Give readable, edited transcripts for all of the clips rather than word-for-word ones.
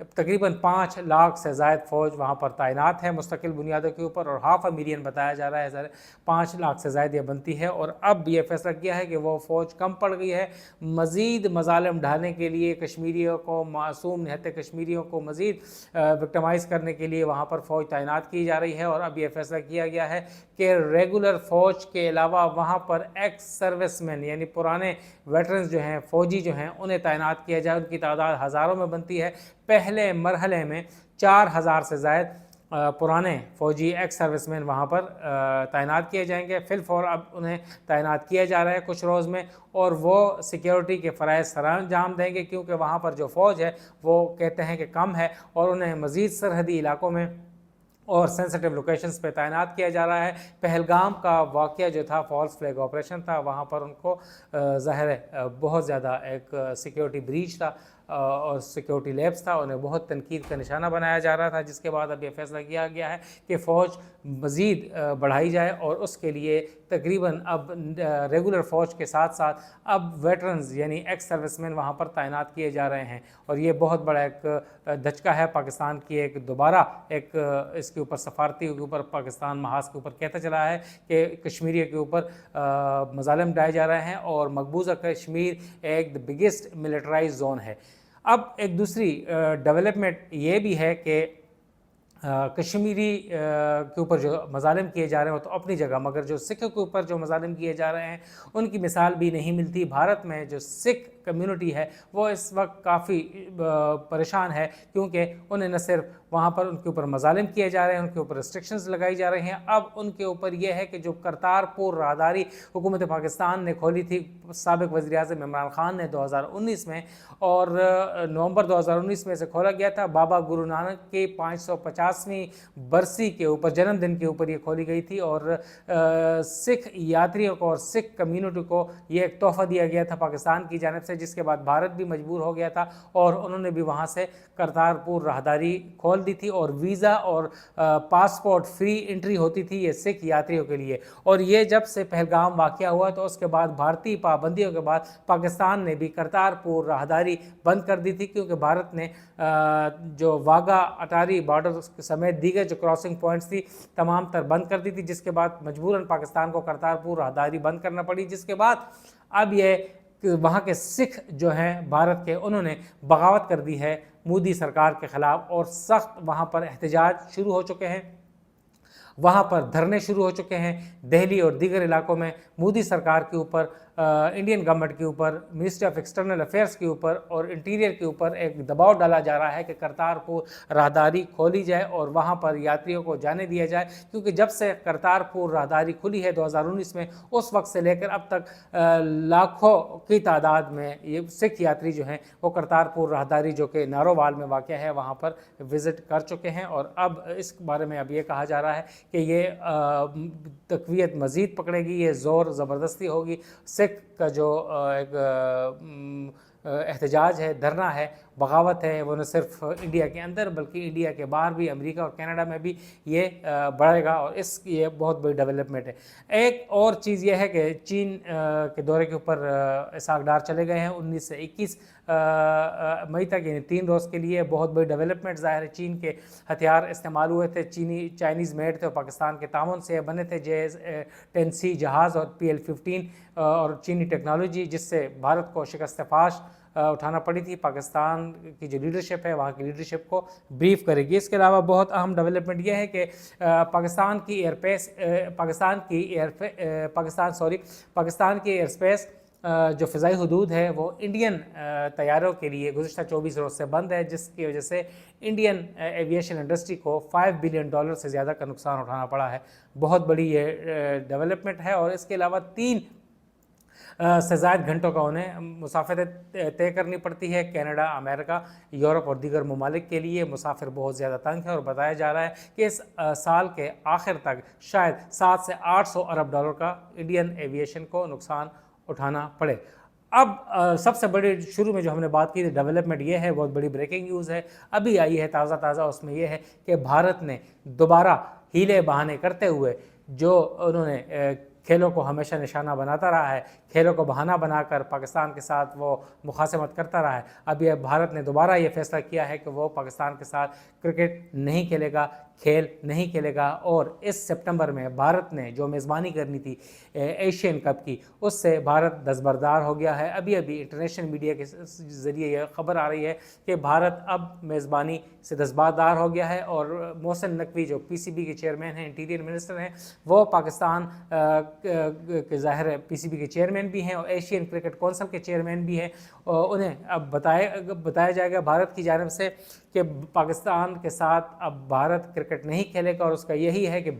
تقریباً 5 لاکھ سے زائد فوج وہاں پر تعینات ہے مستقل بنیادوں کے اوپر، اور 500,000 بتایا جا رہا ہے، 5 لاکھ سے زائد یہ بنتی ہے۔ اور اب یہ فیصلہ کیا ہے کہ وہ فوج کم پڑ گئی ہے، مزید مظالم ڈھانے کے لیے کشمیریوں کو، معصوم نہتے کشمیریوں کو مزید وکٹمائز کرنے کے لیے وہاں پر فوج تعینات کی جا رہی ہے۔ اور اب یہ فیصلہ کیا گیا ہے کہ ریگولر فوج کے علاوہ وہاں پر ایکس سروس مین یعنی پرانے ویٹرنز جو ہیں، فوجی جو ہیں، انہیں تعینات کیا جائے۔ ان کی تعداد ہزاروں میں بنتی ہے۔ پہلے مرحلے میں 4,000 سے زائد پرانے فوجی ایکس سروس مین وہاں پر تعینات کیے جائیں گے۔ فی الفور اب انہیں تعینات کیا جا رہا ہے کچھ روز میں، اور وہ سیکیورٹی کے فرائض سر انجام دیں گے، کیونکہ وہاں پر جو فوج ہے وہ کہتے ہیں کہ کم ہے، اور انہیں مزید سرحدی علاقوں میں اور سینسٹیو لوکیشنز پہ تعینات کیا جا رہا ہے۔ پہلگام کا واقعہ جو تھا فالس فلیگ آپریشن تھا، وہاں پر ان کو ظاہر ہے بہت زیادہ ایک سیکیورٹی بریچ تھا اور سیکیورٹی لیپس تھا، انہیں بہت تنقید کا نشانہ بنایا جا رہا تھا، جس کے بعد اب یہ فیصلہ کیا گیا ہے کہ فوج مزید بڑھائی جائے، اور اس کے لیے تقریباً اب ریگولر فوج کے ساتھ ساتھ اب ویٹرنز یعنی ایکس سروس مین وہاں پر تعینات کیے جا رہے ہیں۔ اور یہ بہت بڑا ایک دھچکا ہے پاکستان کی، ایک دوبارہ ایک اس کے اوپر سفارتی کے اوپر پاکستان محاذ کے اوپر کہتا چلا ہے کہ کشمیریوں کے اوپر مظالم ڈائے جا رہے ہیں، اور مقبوضہ کشمیر ایک بگیسٹ ملٹرائز زون ہے۔ اب ایک دوسری ڈیولپمنٹ یہ بھی ہے کہ کشمیری کے اوپر جو مظالم کیے جا رہے ہیں وہ تو اپنی جگہ، مگر جو سکھوں کے اوپر جو مظالم کیے جا رہے ہیں ان کی مثال بھی نہیں ملتی۔ بھارت میں جو سکھ کمیونٹی ہے وہ اس وقت کافی پریشان ہے، کیونکہ انہیں نہ صرف وہاں پر ان کے اوپر مظالم کیے جا رہے ہیں، ان کے اوپر ریسٹرکشنز لگائی جا رہی ہیں، اب ان کے اوپر یہ ہے کہ جو کرتارپور راہداری حکومت پاکستان نے کھولی تھی سابق وزیر اعظم عمران خان نے 2019 میں، اور نومبر 2019 میں سے کھولا گیا تھا، بابا گرو نانک کی 550ویں برسی کے اوپر، جنم دن کے اوپر یہ کھولی گئی تھی، اور سکھ یاتریوں کو اور سکھ کمیونٹی کو یہ ایک تحفہ دیا گیا تھا پاکستان کی جانب سے، جس کے بعد بھارت بھی مجبور ہو گیا تھا، اور انہوں نے بھی وہاں سے کرتارپور راہداری کھول دی تھی، اور ویزا اور پاسپورٹ فری انٹری ہوتی تھی یہ سکھ یاتریوں کے لیے۔ اور یہ جب سے پہلگام واقعہ ہوا تو اس کے بعد بھارتی پابندیوں کے بعد پاکستان نے بھی کرتارپور راہداری بند کر دی تھی، کیونکہ بھارت نے جو واگا اٹاری بارڈر سمیت دیگر جو کراسنگ پوائنٹس تھی تمام تر بند کر دی تھی، جس کے بعد مجبوراً پاکستان کو کرتارپور راہداری بند کرنا پڑی، جس کے بعد اب یہ وہاں کے سکھ جو ہیں بھارت کے، انہوں نے بغاوت کر دی ہے مودی سرکار کے خلاف، اور سخت وہاں پر احتجاج شروع ہو چکے ہیں، وہاں پر دھرنے شروع ہو چکے ہیں۔ دہلی اور دیگر علاقوں میں مودی سرکار کے اوپر، انڈین گورنمنٹ کے اوپر، منسٹری آف ایکسٹرنل افیئرس کے اوپر اور انٹیریئر کے اوپر ایک دباؤ ڈالا جا رہا ہے کہ کرتارپور راہداری کھولی جائے اور وہاں پر یاتریوں کو جانے دیا جائے، کیونکہ جب سے کرتارپور راہداری کھلی ہے 2019 میں، اس وقت سے لے کر اب تک لاکھوں کی تعداد میں یہ سکھ یاتری جو ہیں وہ کرتارپور راہداری جو کہ نارووال میں واقع ہے وہاں پر وزٹ کر چکے ہیں، اور اب اس بارے میں اب یہ کہا جا رہا ہے کہ یہ تقویت مزید پکڑے گی، یہ زور زبردستی ہوگی۔ سکھ کا جو ایک احتجاج ہے، دھرنا ہے، بغاوت ہے، وہ نہ صرف انڈیا کے اندر بلکہ انڈیا کے باہر بھی، امریکہ اور کینیڈا میں بھی یہ بڑھے گا، اور یہ بہت بڑی ڈیولپمنٹ ہے۔ ایک اور چیز یہ ہے کہ چین کے دورے کے اوپر اسحاق ڈار چلے گئے ہیں 19 سے 21 مئی تک، یعنی 3 روز کے لیے۔ بہت بڑی ڈیولپمنٹ ظاہر ہے، چین کے ہتھیار استعمال ہوئے تھے، چائنیز میڈ تھے، اور پاکستان کے تعاون سے بنے تھے، JS-10C جہاز اور PL-15 اور چینی ٹیکنالوجی، جس سے بھارت کو شکست فاش اٹھانا پڑی تھی۔ پاکستان کی جو لیڈرشپ ہے وہاں کی لیڈرشپ کو بریف کرے گی۔ اس کے علاوہ بہت اہم ڈیولپمنٹ یہ ہے کہ پاکستان کی ایئر اسپیس جو فضائی حدود ہے وہ انڈین طیاروں کے لیے گزشتہ 24 روز سے بند ہے، جس کی وجہ سے انڈین ایویشن انڈسٹری کو $5 بلین سے زیادہ کا نقصان اٹھانا پڑا ہے۔ بہت بڑی یہ ڈیولپمنٹ ہے، اور اس کے علاوہ 3 سے زائد گھنٹوں کا انہیں مسافت طے کرنی پڑتی ہے۔ کینیڈا، امریکہ، یورپ اور دیگر ممالک کے لیے مسافر بہت زیادہ تنگ ہے، اور بتایا جا رہا ہے کہ اس سال کے آخر تک شاید $700 سے $800 ارب کا انڈین ایویشن کو نقصان اٹھانا پڑے۔ اب سب سے بڑی شروع میں جو ہم نے بات کی تھی ڈیولپمنٹ یہ ہے، بہت بڑی بریکنگ نیوز ہے، ابھی آئی ہے تازہ، اس میں یہ ہے کہ بھارت نے دوبارہ ہیلے بہانے کرتے ہوئے جو انہوں نے کھیلوں کو ہمیشہ نشانہ بناتا رہا ہے، کھیلوں کو بہانہ بنا کر پاکستان کے ساتھ وہ مخاصمت کرتا رہا ہے۔ اب یہ بھارت نے دوبارہ یہ فیصلہ کیا ہے کہ وہ پاکستان کے ساتھ کرکٹ نہیں کھیلے گا، کھیل نہیں کھیلے گا، اور اس سپٹمبر میں بھارت نے جو میزبانی کرنی تھی ایشین کپ کی، اس سے بھارت دستبردار ہو گیا ہے۔ ابھی انٹرنیشنل میڈیا کے ذریعے یہ خبر آ رہی ہے کہ بھارت اب میزبانی سے دستبردار ہو گیا ہے، اور محسن نقوی جو پی سی بی کے چیئرمین ہیں، انٹیریئر منسٹر ہیں، وہ پاکستان کے ظاہر ہے پی سی بی کے چیئرمین بھی ہیں اور ایشین کرکٹ کونسل کے چیئرمین بھی ہیں۔ انہیں اب بتایا جائے گا بھارت کی جانب سے کہ پاکستان کے ساتھ اب بھارت کرکٹ نہیں کھیلے گا، اور اس کا یہی ہے کہ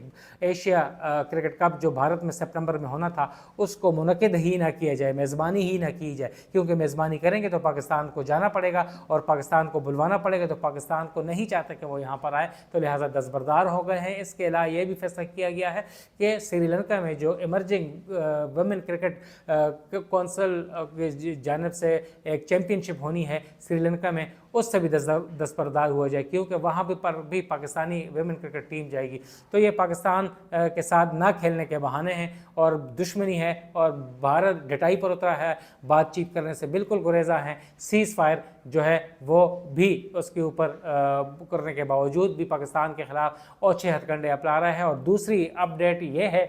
ایشیا کرکٹ کپ جو بھارت میں سپٹمبر میں ہونا تھا اس کو منعقد ہی نہ کیا جائے، میزبانی ہی نہ کی جائے، کیونکہ میزبانی کریں گے تو پاکستان کو جانا پڑے گا اور پاکستان کو بلوانا پڑے گا، تو پاکستان کو نہیں چاہتے کہ وہ یہاں پر آئے، تو لہٰذا دستبردار ہو گئے ہیں۔ اس کے علاوہ یہ بھی فیصلہ کیا گیا ہے کہ سری لنکا میں جو ایمرجنگ ویمن کرکٹ کونسل کی جانب سے ایک چیمپئن شپ ہونی ہے سری لنکا میں، اس سے بھی دستبردار ہوا جائے، کیونکہ وہاں پر بھی پاکستانی ویمن کرکٹ ٹیم جائے گی۔ تو یہ پاکستان کے ساتھ نہ کھیلنے کے بہانے ہیں اور دشمنی ہے، اور بھارت ڈٹائی پر اترا ہے، بات چیت کرنے سے بالکل گریزاں ہیں۔ سیز فائر جو ہے وہ بھی اس کے اوپر کرنے کے باوجود بھی پاکستان کے خلاف اوچھے ہتھ کنڈے اپنا رہا ہے۔ اور دوسری اپڈیٹ یہ ہے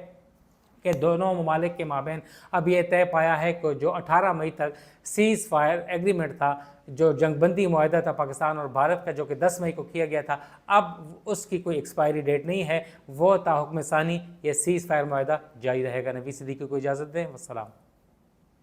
کہ دونوں ممالک کے مابین اب یہ طے پایا ہے کہ جو 18 مئی تک سیز فائر ایگریمنٹ تھا، جو جنگ بندی معاہدہ تھا پاکستان اور بھارت کا، جو کہ 10 مئی کو کیا گیا تھا، اب اس کی کوئی ایکسپائری ڈیٹ نہیں ہے، وہ تا حکم ثانی یہ سیز فائر معاہدہ جاری رہے گا۔ نوید صدیقی کو اجازت دیں، والسلام۔